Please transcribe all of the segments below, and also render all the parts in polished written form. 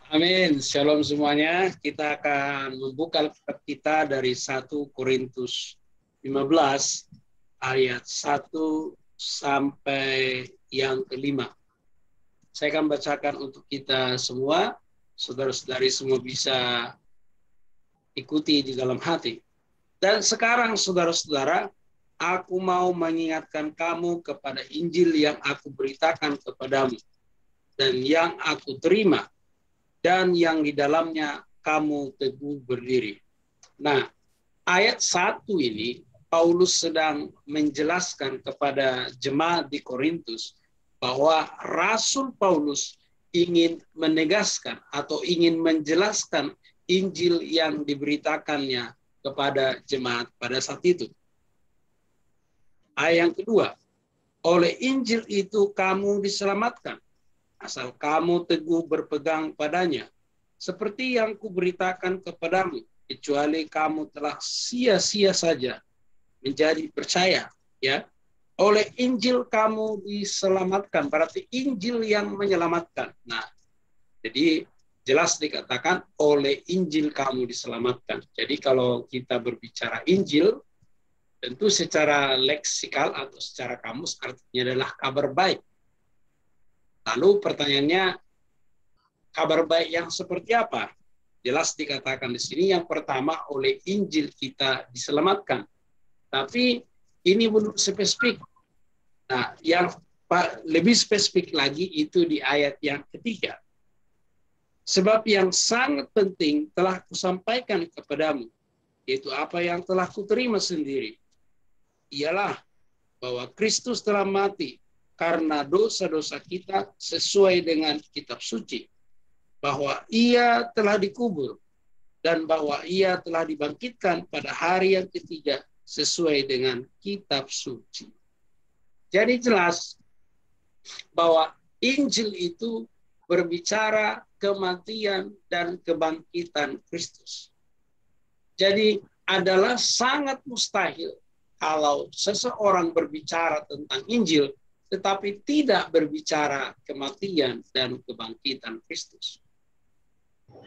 Amin. Shalom semuanya. Kita akan membuka kitab kita dari 1 Korintus 15 ayat 1 sampai yang kelima. Saya akan bacakan untuk kita semua. Saudara-saudari semua bisa ikuti di dalam hati. Dan sekarang saudara-saudara, aku mau mengingatkan kamu kepada Injil yang aku beritakan kepadamu dan yang aku terima dan yang di dalamnya kamu teguh berdiri. Nah, ayat 1 ini Paulus sedang menjelaskan kepada jemaat di Korintus bahwa Rasul Paulus ingin menegaskan atau ingin menjelaskan Injil yang diberitakannya kepada jemaat pada saat itu. Ayat yang kedua, oleh Injil itu kamu diselamatkan, asal kamu teguh berpegang padanya, seperti yang kuberitakan kepadamu, kecuali kamu telah sia-sia saja menjadi percaya. Ya, oleh Injil kamu diselamatkan, berarti Injil yang menyelamatkan. Nah, jadi jelas dikatakan oleh Injil kamu diselamatkan. Jadi kalau kita berbicara Injil, tentu secara leksikal atau secara kamus artinya adalah kabar baik. Lalu pertanyaannya, kabar baik yang seperti apa? Jelas dikatakan di sini yang pertama oleh Injil kita diselamatkan. Tapi ini belum spesifik. Nah, yang lebih spesifik lagi itu di ayat yang ketiga. Sebab yang sangat penting telah kusampaikan kepadamu, yaitu apa yang telah kuterima sendiri. Ialah bahwa Kristus telah mati karena dosa-dosa kita sesuai dengan kitab suci, bahwa ia telah dikubur dan bahwa ia telah dibangkitkan pada hari yang ketiga sesuai dengan kitab suci. Jadi jelas bahwa Injil itu berbicara kematian dan kebangkitan Kristus. Jadi adalah sangat mustahil kalau seseorang berbicara tentang Injil tetapi tidak berbicara kematian dan kebangkitan Kristus.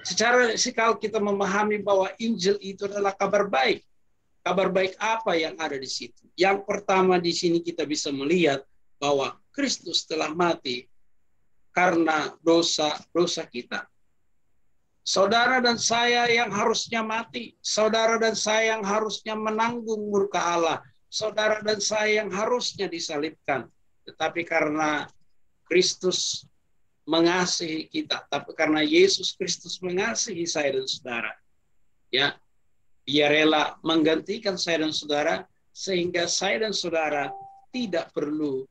Secara leksikal kita memahami bahwa Injil itu adalah kabar baik. Kabar baik apa yang ada di situ? Yang pertama di sini kita bisa melihat bahwa Kristus telah mati karena dosa-dosa kita. Saudara dan saya yang harusnya mati, saudara dan saya yang harusnya menanggung murka Allah, saudara dan saya yang harusnya disalibkan. Tetapi karena Kristus mengasihi kita, tapi karena Yesus Kristus mengasihi saya dan saudara, ya, Dia rela menggantikan saya dan saudara sehingga saya dan saudara tidak perlu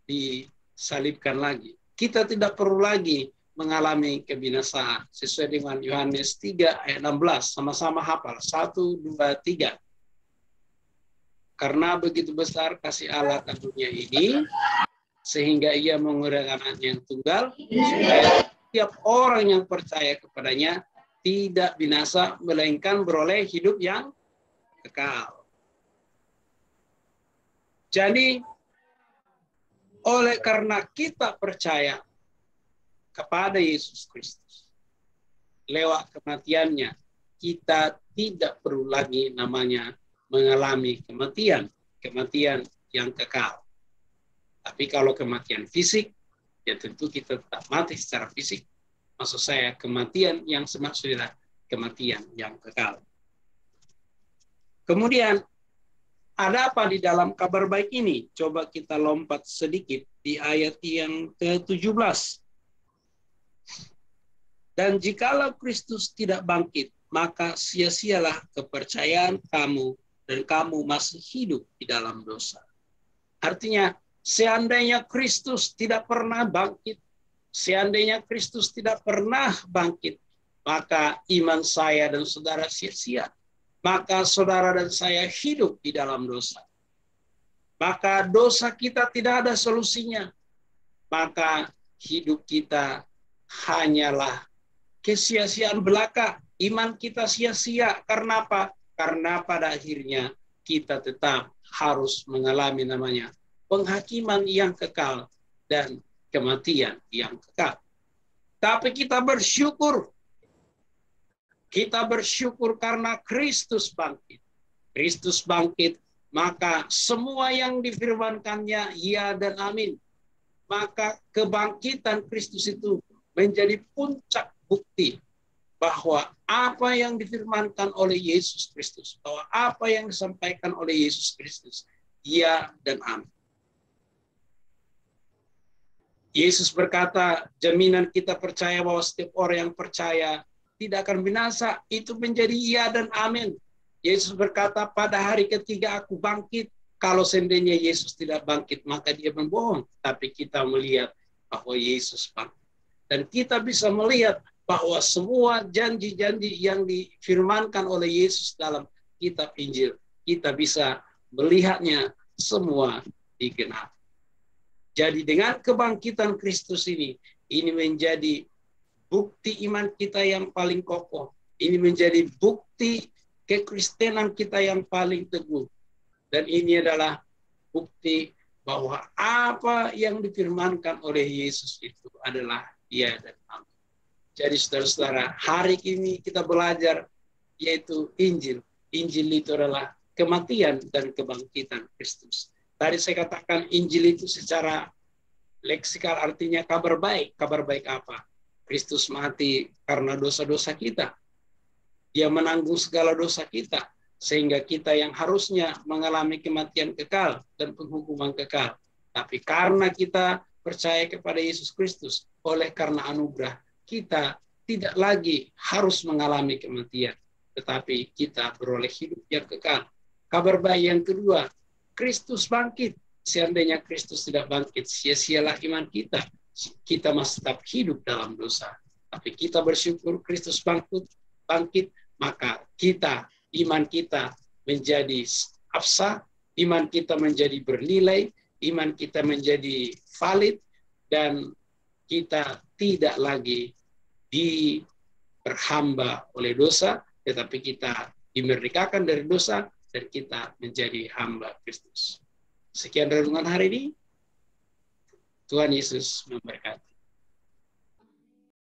disalibkan lagi. Kita tidak perlu lagi mengalami kebinasaan sesuai dengan Yohanes 3 ayat 16. Sama-sama hafal 1, 2, 3. Karena begitu besar kasih Allah ke dunia ini sehingga ia mengurangkan anaknya yang tunggal supaya setiap orang yang percaya kepadanya tidak binasa melainkan beroleh hidup yang kekal. Jadi oleh karena kita percaya kepada Yesus Kristus lewat kematiannya, kita tidak perlu lagi namanya mengalami kematian yang kekal. Tapi kalau kematian fisik, ya tentu kita tetap mati secara fisik. Maksud saya kematian yang semaksudnya kematian yang kekal. Kemudian ada apa di dalam kabar baik ini? Coba kita lompat sedikit di ayat yang ke-17. Dan jikalau Kristus tidak bangkit, maka sia-sialah kepercayaan kamu dan kamu masih hidup di dalam dosa. Artinya, seandainya Kristus tidak pernah bangkit, maka iman saya dan saudara sia-sia. Maka saudara dan saya hidup di dalam dosa. Maka dosa kita tidak ada solusinya. Maka hidup kita hanyalah kesia-siaan belaka. Iman kita sia-sia. Karena apa? Karena pada akhirnya kita tetap harus mengalami namanya penghakiman yang kekal dan kematian yang kekal. Tapi kita bersyukur. Kita bersyukur karena Kristus bangkit. Kristus bangkit, maka semua yang difirmankannya ya dan amin. Maka kebangkitan Kristus itu menjadi puncak bukti bahwa apa yang difirmankan oleh Yesus Kristus, bahwa apa yang disampaikan oleh Yesus Kristus, ya dan amin. Yesus berkata, jaminan kita percaya bahwa setiap orang yang percaya tidak akan binasa, itu menjadi iya dan amin. Yesus berkata, pada hari ketiga aku bangkit. Kalau seandainya Yesus tidak bangkit, maka dia membohong. Tapi kita melihat bahwa Yesus bangkit. Dan kita bisa melihat bahwa semua janji-janji yang difirmankan oleh Yesus dalam kitab Injil, kita bisa melihatnya semua digenapi. Jadi dengan kebangkitan Kristus ini menjadi bukti iman kita yang paling kokoh. Ini menjadi bukti kekristenan kita yang paling teguh. Dan ini adalah bukti bahwa apa yang difirmankan oleh Yesus itu adalah ya dan amin. Jadi saudara-saudara, hari ini kita belajar yaitu Injil. Injil itu adalah kematian dan kebangkitan Kristus. Tadi saya katakan Injil itu secara leksikal artinya kabar baik. Kabar baik apa? Kristus mati karena dosa-dosa kita. Dia menanggung segala dosa kita. Sehingga kita yang harusnya mengalami kematian kekal dan penghukuman kekal. Tapi karena kita percaya kepada Yesus Kristus, oleh karena anugerah, kita tidak lagi harus mengalami kematian. Tetapi kita beroleh hidup yang kekal. Kabar baik yang kedua, Kristus bangkit. Seandainya Kristus tidak bangkit, sia-sialah iman kita. Kita masih tetap hidup dalam dosa. Tapi kita bersyukur Kristus bangkit, maka iman kita menjadi absah, iman kita menjadi bernilai, iman kita menjadi valid, dan kita tidak lagi diperhamba oleh dosa, tetapi kita dimerdekakan dari dosa, dan kita menjadi hamba Kristus. Sekian renungan hari ini. Tuhan Yesus memberkati.